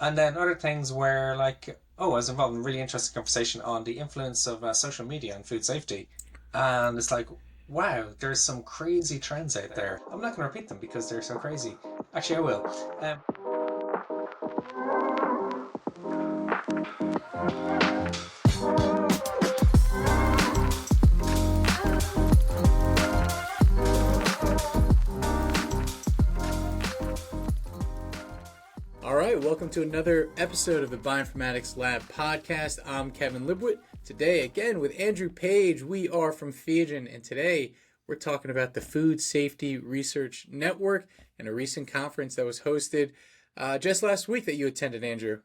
And then other things where, like, oh, I was involved in a really interesting conversation on the influence of social media and food safety. And it's like, wow, there's some crazy trends out there. I'm not going to repeat them because they're so crazy. Actually, I will. Um, All right, welcome to another episode of the Bioinformatics Lab podcast. I'm Kevin Libwit. Today, again, with Andrew Page, we are from Theogen, and today we're talking about the Food Safety Research Network and a recent conference that was hosted just last week that you attended, Andrew.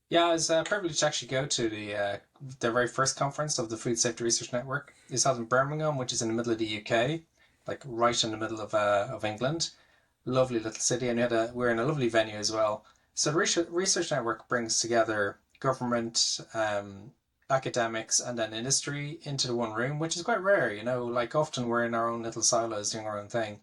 yeah, I was privileged to actually go to the very first conference of the Food Safety Research Network. It's held in Birmingham, which is in the middle of the UK, like right in the middle of England. Lovely little city, and we're in a lovely venue as well. So the research network brings together government, academics, and then industry into the one room, which is quite rare. Like often we're in our own little silos doing our own thing,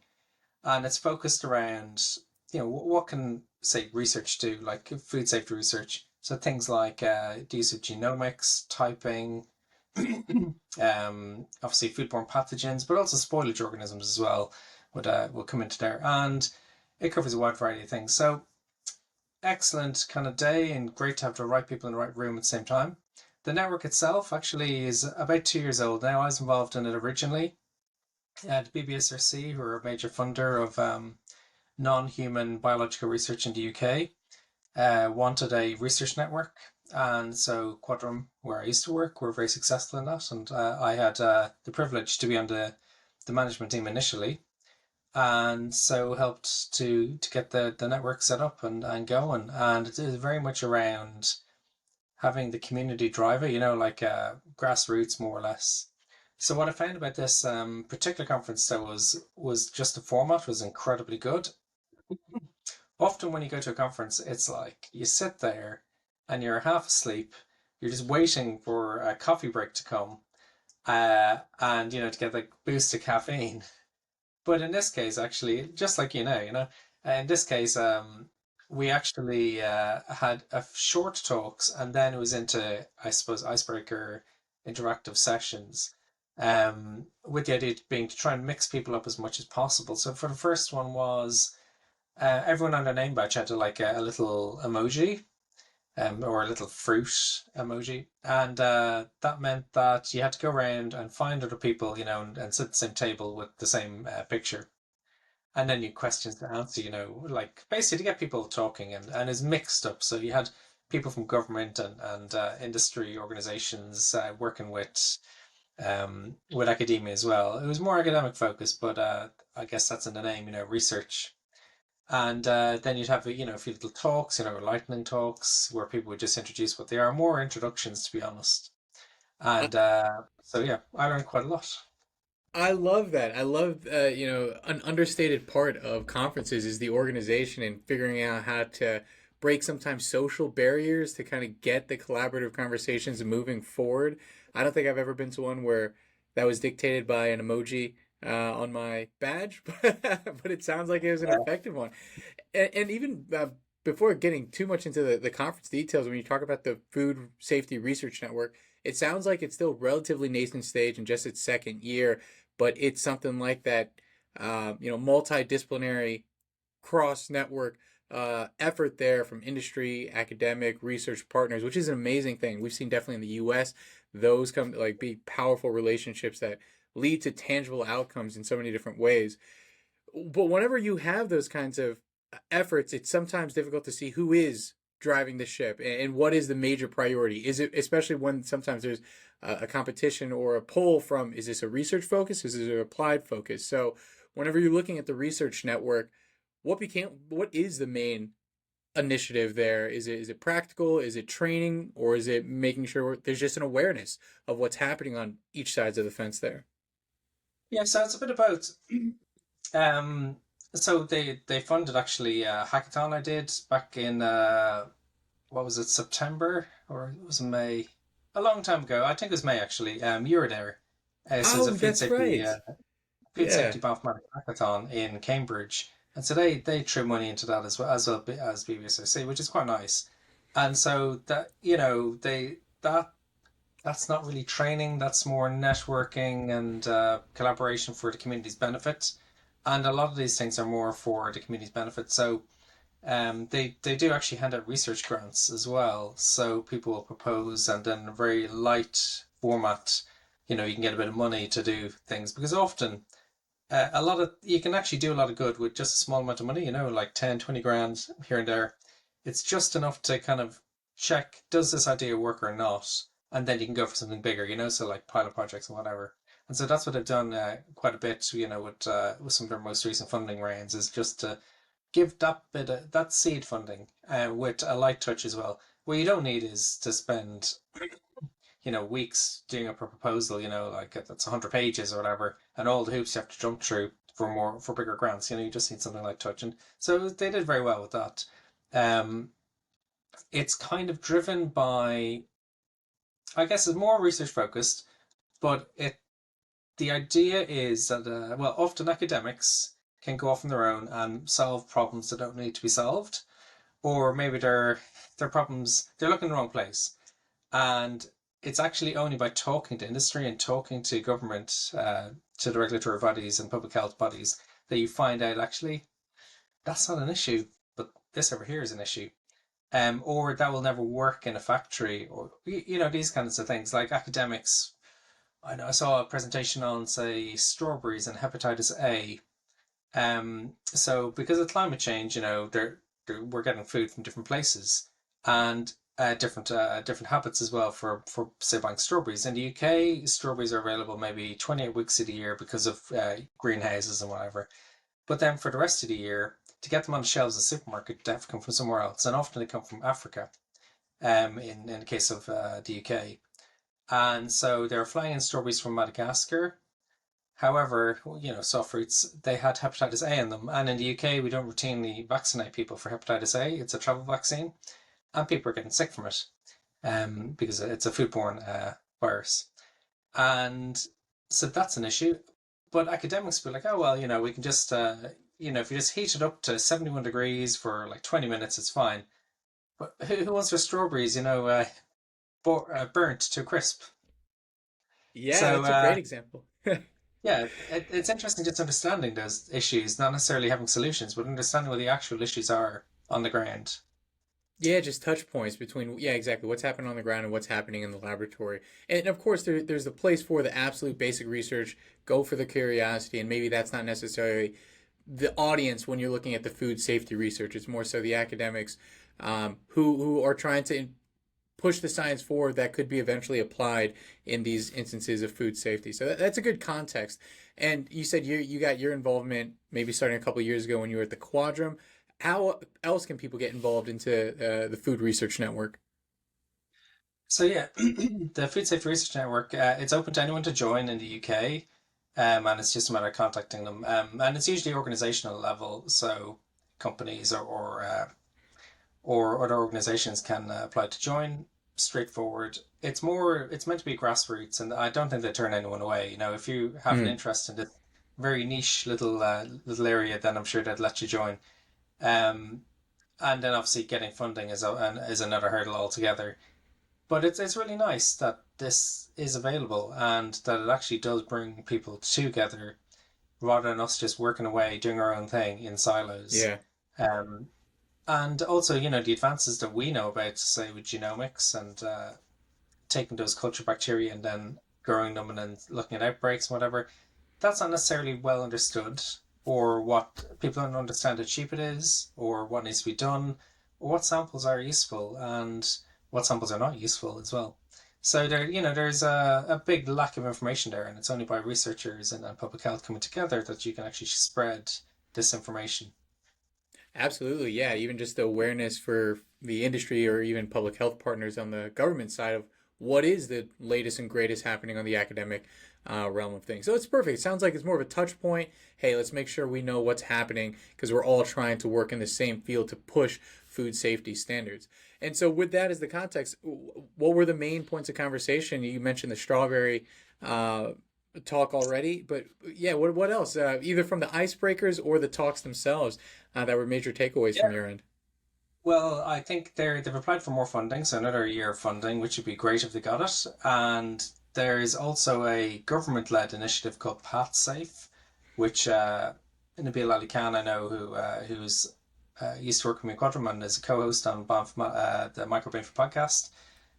and it's focused around what can say research do, like food safety research. So things like the use of genomics, typing, obviously foodborne pathogens, but also spoilage organisms as well would come into there, and it covers a wide variety of things. So excellent kind of day, and great to have the right people in the right room at the same time. The network itself actually is about 2 years old now. I was involved in it originally. The BBSRC, who are a major funder of non-human biological research in the UK, wanted a research network. And so Quadrum, where I used to work, were very successful in that. And I had the privilege to be on the management team initially. And so helped to get the network set up and going. And it is very much around having the community driver, like grassroots more or less. So what I found about this particular conference though was just the format was incredibly good. Often when you go to a conference, it's like you sit there and you're half asleep. You're just waiting for a coffee break to come, and to get like boost of caffeine. But in this case, actually, just like in this case, we actually had a short talks, and then it was into, I suppose, icebreaker interactive sessions, with the idea being to try and mix people up as much as possible. So for the first one was everyone on their name badge had to like a little emoji, or a little fruit emoji. And that meant that you had to go around and find other people, and sit at the same table with the same picture. And then you questions to answer, like basically to get people talking, and it's mixed up. So you had people from government and industry organizations working with academia as well. It was more academic focused, but I guess that's in the name, research. And then you'd have a few little talks, lightning talks where people would just introduce what they are, more introductions to be honest. I, And so yeah, I learned quite a lot. I love that. I love, an understated part of conferences is the organization and figuring out how to break sometimes social barriers to kind of get the collaborative conversations moving forward. I don't think I've ever been to one where that was dictated by an emoji on my badge, but it sounds like it was an Yeah. effective one. And even before getting too much into the conference details, when you talk about the Food Safety Research Network, it sounds like it's still relatively nascent stage in just its second year, but it's something like that, multidisciplinary cross network effort there from industry, academic, research partners, which is an amazing thing. We've seen definitely in the U.S. those come like be powerful relationships that lead to tangible outcomes in so many different ways. But whenever you have those kinds of efforts, it's sometimes difficult to see who is driving the ship and what is the major priority. Is it especially when sometimes there's a competition or a pull from is this a research focus? Is this an applied focus? So whenever you're looking at the research network, what is the main initiative there? Is it practical? Is it training? Or is it making sure there's just an awareness of what's happening on each sides of the fence there? Yeah, so it's a bit about um so they funded actually a hackathon I did back in what was it, September or was it May? A long time ago. I think it was May actually. You were there. So it was a Oh, that's right. food Yeah. safety bioinformatics hackathon in Cambridge. and so they threw money into that as well as BBSOC, which is quite nice. And so that that's not really training. That's more networking and collaboration for the community's benefit. And a lot of these things are more for the community's benefit. So they do actually hand out research grants as well. So people will propose, and then a very light format, you can get a bit of money to do things, because often a lot of you can actually do a lot of good with just a small amount of money, like 10, 20 grand here and there. It's just enough to kind of check, does this idea work or not? And then you can go for something bigger, so like pilot projects and whatever. And so that's what I've done quite a bit, with some of their most recent funding rounds, is just to give that bit of that seed funding with a light touch as well. What you don't need is to spend weeks doing a proposal, like that's 100 pages or whatever, and all the hoops you have to jump through for bigger grants. You just need something like touch, and so they did very well with that. Um, it's kind of driven by, I guess, it's more research focused, but the idea is that well, often academics can go off on their own and solve problems that don't need to be solved, or maybe they're problems they're looking in the wrong place. And it's actually only by talking to industry and talking to government, to the regulatory bodies and public health bodies, that you find out actually that's not an issue, but this over here is an issue. Or that will never work in a factory, or these kinds of things. Like academics, I know I saw a presentation on, say, strawberries and hepatitis A. So because of climate change, we're getting food from different places, and different habits as well for say buying strawberries. In the UK, strawberries are available maybe 28 weeks of the year because of greenhouses and whatever. But then for the rest of the year, to get them on the shelves of the supermarket, they have to come from somewhere else, and often they come from Africa. In the case of the UK, and so they're flying in strawberries from Madagascar. However, soft fruits, they had hepatitis A in them. And in the UK, we don't routinely vaccinate people for hepatitis A. It's a travel vaccine, and people are getting sick from it, because it's a foodborne virus. And so that's an issue. But academics feel like, oh, well, we can just, if you just heat it up to 71 degrees for like 20 minutes, it's fine. But who wants their strawberries, burnt to a crisp? Yeah, So, that's a great example. yeah, it's interesting just understanding those issues, not necessarily having solutions, but understanding what the actual issues are on the ground. Yeah, just touch points between, yeah, exactly, what's happening on the ground and what's happening in the laboratory. And of course, there's a place for the absolute basic research. Go for the curiosity, and maybe that's not necessarily the audience when you're looking at the food safety research. It's more so the academics, who are trying to push the science forward that could be eventually applied in these instances of food safety. So that's a good context. And you said you got your involvement maybe starting a couple of years ago when you were at the Quadrum. How else can people get involved into the Food Research Network? So yeah, the Food Safety Research Network, it's open to anyone to join in the UK, and it's just a matter of contacting them. And it's usually organizational level, so companies or other organizations can apply to join. Straightforward. It's meant to be grassroots, and I don't think they turn anyone away. If you have an Mm, interest in this very niche little area, then I'm sure they'd let you join. Um, and then obviously getting funding is another hurdle altogether. But it's really nice that this is available, and that it actually does bring people together, rather than us just working away doing our own thing in silos. yeah. Um, and also, the advances that we know about, say, with genomics and taking those culture bacteria and then growing them and then looking at outbreaks and whatever, that's not necessarily well understood, or what people don't understand how cheap it is, or what needs to be done, or what samples are useful and what samples are not useful as well. So there's a big lack of information there, and it's only by researchers and public health coming together that you can actually spread this information. Absolutely, yeah. Even just the awareness for the industry or even public health partners on the government side of what is the latest and greatest happening on the academic realm of things. So it's perfect. It sounds like it's more of a touch point. Hey, let's make sure we know what's happening because we're all trying to work in the same field to push food safety standards. And so, with that as the context, what were the main points of conversation? You mentioned the strawberry uh, talk already, but yeah, what else? Either from the icebreakers or the talks themselves that were major takeaways from Yeah. your end. Well, I think they've applied for more funding, so another year of funding, which would be great if they got it. And there's also a government-led initiative called Pathsafe, which Nabil Ali Khan, I know, who's used to work with me at Quadrum and is a co-host on the Microbrain podcast.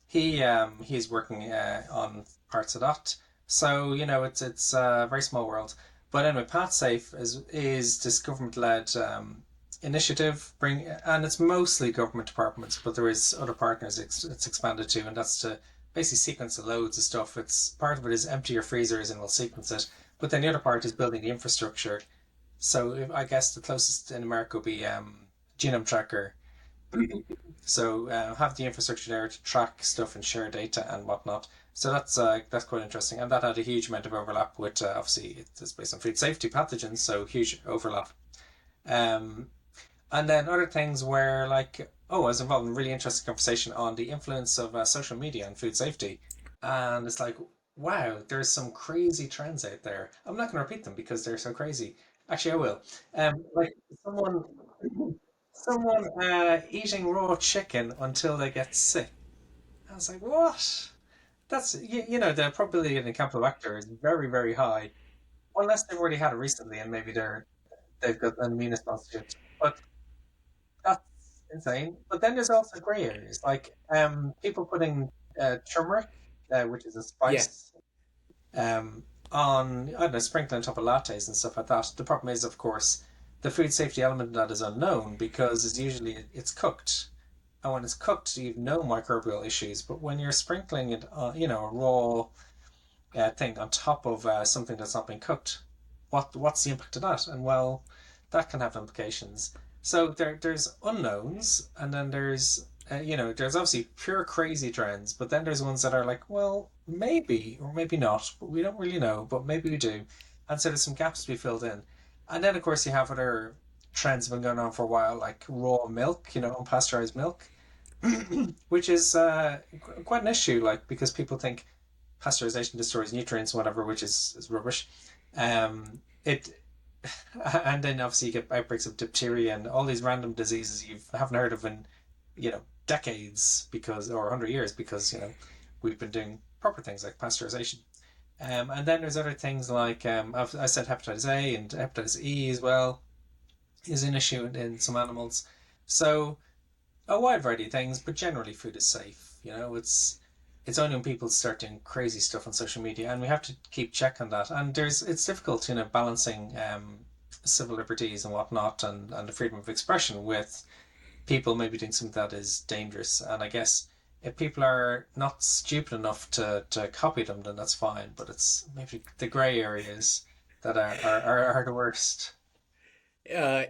He's working on parts of that. So it's a very small world. But anyway, PathSafe is this government led initiative and it's mostly government departments, but there is other partners it's expanded to, and that's to basically sequence the loads of stuff. It's part of it is empty your freezers and we'll sequence it, but then the other part is building the infrastructure. So I guess the closest in America would be genome tracker, so have the infrastructure there to track stuff and share data and whatnot. So that's quite interesting, and that had a huge amount of overlap with obviously it's based on food safety pathogens, so huge overlap. Um, and then other things where like I was involved in a really interesting conversation on the influence of social media and food safety, and it's like wow, there's some crazy trends out there. I'm not going to repeat them because they're so crazy. Actually, I will. Like someone someone eating raw chicken until they get sick. I was like, what? That's the probability of getting Campylobacter is very very high, unless they've already had it recently and maybe they've got an immune response to it. But that's insane. But then there's also grey areas, like people putting turmeric, which is a Yeah. spice, um, on I don't know, sprinkling on top of lattes and stuff like that. The problem is, of course, the food safety element of that is unknown because it's cooked. And when it's cooked, you've no microbial issues. But when you're sprinkling it, a raw thing on top of something that's not been cooked, what's the impact of that? And well, that can have implications. So there's unknowns, and then there's obviously pure crazy trends, but then there's ones that are like, well, maybe or maybe not, but we don't really know, but maybe we do. And so there's some gaps to be filled in. And then of course you have other trends that have been going on for a while, like raw milk, unpasteurized milk, which is quite an issue, like because people think pasteurization destroys nutrients, whatever, which is rubbish. It and then obviously you get outbreaks of diphtheria and all these random diseases you haven't heard of in decades because or 100 years because we've been doing proper things like pasteurization. And then there's other things like I said hepatitis A and hepatitis E as well is an issue in some animals. So a wide variety of things, but generally food is safe. It's only when people start doing crazy stuff on social media, and we have to keep check on that. And it's difficult, balancing civil liberties and whatnot, and the freedom of expression with people maybe doing something that is dangerous. And I guess if people are not stupid enough to copy them, then that's fine. But it's maybe the grey areas that are the worst.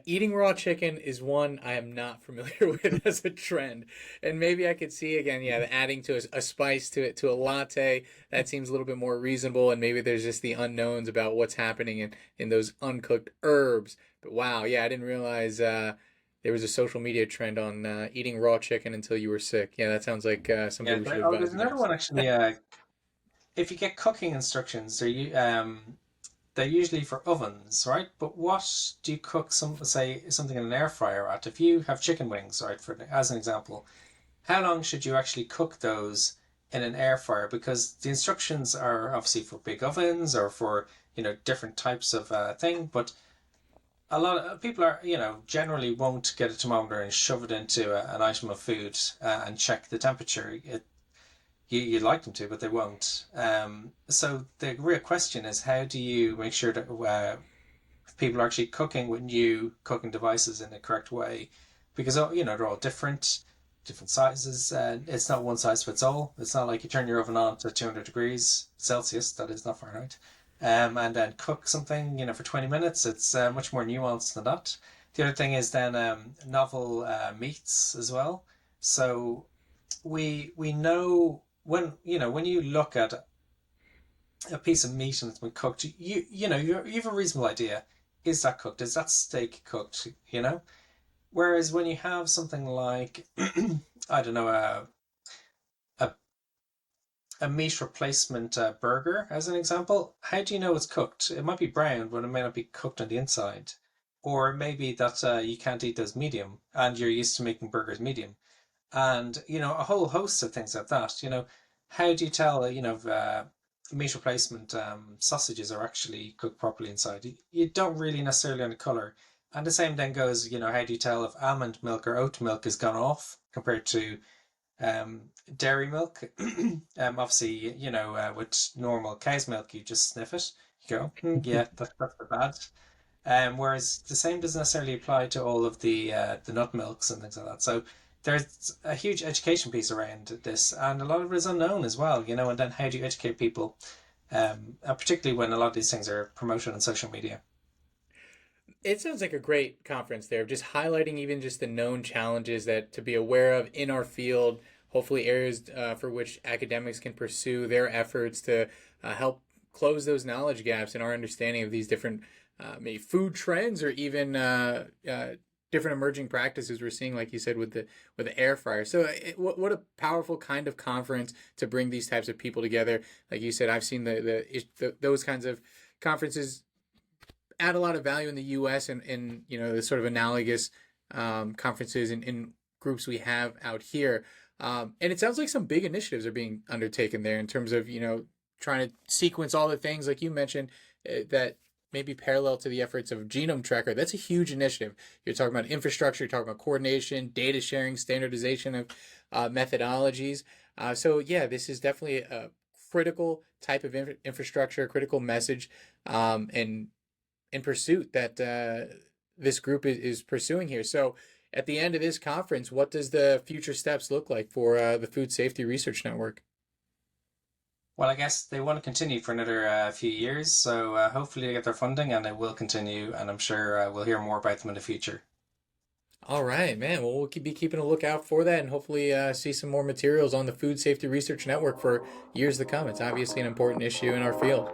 Eating raw chicken is one I am not familiar with as a trend, and maybe I could see again, yeah, adding to a spice to it to a latte that seems a little bit more reasonable, and maybe there's just the unknowns about what's happening in those uncooked herbs. But wow, yeah, I didn't realize there was a social media trend on eating raw chicken until you were sick. Yeah, that sounds like something Yeah. we should There's advise another against. one actually. If you get cooking instructions, they're usually for ovens, right? But what do you cook say something in an air fryer at? If you have chicken wings, right, for as an example, how long should you actually cook those in an air fryer? Because the instructions are obviously for big ovens or for different types of thing, but a lot of people are generally won't get a thermometer and shove it into an item of food and check the temperature. You'd like them to, but they won't. So the real question is, how do you make sure that people are actually cooking with new cooking devices in the correct way? Because they're all different sizes, and it's not one size fits all. It's not like you turn your oven on to 200 degrees Celsius, that is not Fahrenheit, and then cook something for 20 minutes. It's much more nuanced than that. The other thing is then novel meats as well. So we know when you look at a piece of meat and it's been cooked, you have a reasonable idea. Is that cooked? Is that steak cooked? Whereas when you have something like I don't know a a meat replacement burger, as an example, how do you know it's cooked? It might be brown, but it may not be cooked on the inside. Or maybe that you can't eat those medium and you're used to making burgers medium. And, a whole host of things like that. How do you tell, meat replacement sausages are actually cooked properly inside? You don't really necessarily on the color. And the same then goes, how do you tell if almond milk or oat milk has gone off compared to dairy milk? Obviously, with normal cow's milk, you just sniff it. You go, yeah, that's bad. Whereas the same doesn't necessarily apply to all of the nut milks and things like that. So there's a huge education piece around this, and a lot of it is unknown as well. And then how do you educate people, and particularly when a lot of these things are promoted on social media? It sounds like a great conference there, just highlighting even just the known challenges that to be aware of in our field. Hopefully, areas for which academics can pursue their efforts to help close those knowledge gaps in our understanding of these different maybe food trends or even different emerging practices we're seeing, like you said, with the air fryer. So, what a powerful kind of conference to bring these types of people together. Like you said, I've seen those kinds of conferences add a lot of value in the U.S. and the sort of analogous conferences and groups we have out here. And it sounds like some big initiatives are being undertaken there in terms of trying to sequence all the things like you mentioned that maybe parallel to the efforts of Genome Tracker. That's a huge initiative. You're talking about infrastructure, you're talking about coordination, data sharing, standardization of methodologies. So yeah, this is definitely a critical type of infrastructure, critical message, and in pursuit that this group is pursuing here. So, at the end of this conference, what does the future steps look like for the Food Safety Research Network? Well, I guess they want to continue for another few years, so hopefully they get their funding and it will continue, and I'm sure we'll hear more about them in the future. All right, man. Well, we'll be keeping a lookout for that and hopefully see some more materials on the Food Safety Research Network for years to come. It's obviously an important issue in our field.